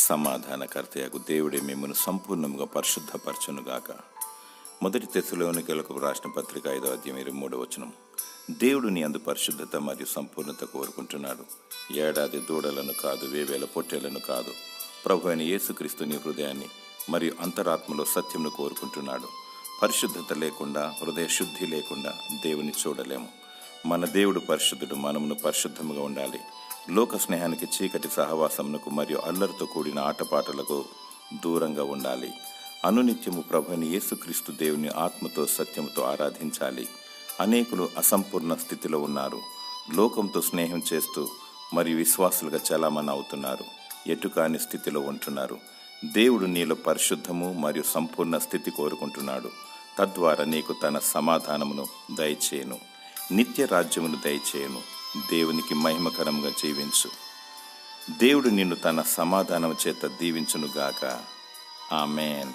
సమాధానకర్తయగు దేవుడే మిమ్మల్ని సంపూర్ణంగా పరిశుద్ధపరచునుగాక. 1 తెస్సలోనికీయులకు రాసిన పత్రిక 5వ అధ్యాయం 23వ వచనం. దేవుడు నీ అందు పరిశుద్ధత మరియు సంపూర్ణత కోరుకుంటున్నాడు. ఏడాది దూడలను కాదు, వేవేల పొట్టేలను కాదు, ప్రభు అయిన యేసుక్రీస్తు నీ హృదయాన్ని మరియు అంతరాత్మలో సత్యమును కోరుకుంటున్నాడు. పరిశుద్ధత లేకుండా, హృదయ శుద్ధి లేకుండా దేవుని చూడలేము. మన దేవుడు పరిశుద్ధుడు, మనమును పరిశుద్ధముగా ఉండాలి. లోక స్నేహానికి, చీకటి సహవాసమునకు మరియు అల్లరితో కూడిన ఆటపాటలకు దూరంగా ఉండాలి. అనునిత్యము ప్రభుని యేసుక్రీస్తు దేవుని ఆత్మతో సత్యముతో ఆరాధించాలి. అనేకులు అసంపూర్ణ స్థితిలో ఉన్నారు. లోకంతో స్నేహం చేస్తూ మరియు విశ్వాసులుగా చలామణి అవుతున్నారు. ఎటుకాని స్థితిలో ఉంటున్నారు. దేవుడు నీలో పరిశుద్ధము మరియు సంపూర్ణ స్థితి కోరుకుంటున్నాడు. తద్వారా నీకు తన సమాధానమును దయచేయను, నిత్య రాజ్యమును దయచేయను. దేవునికి మహిమకరంగా జీవించు. దేవుడు నిన్ను తన సమాధానం చేత దీవించునుగాక. ఆమేన్.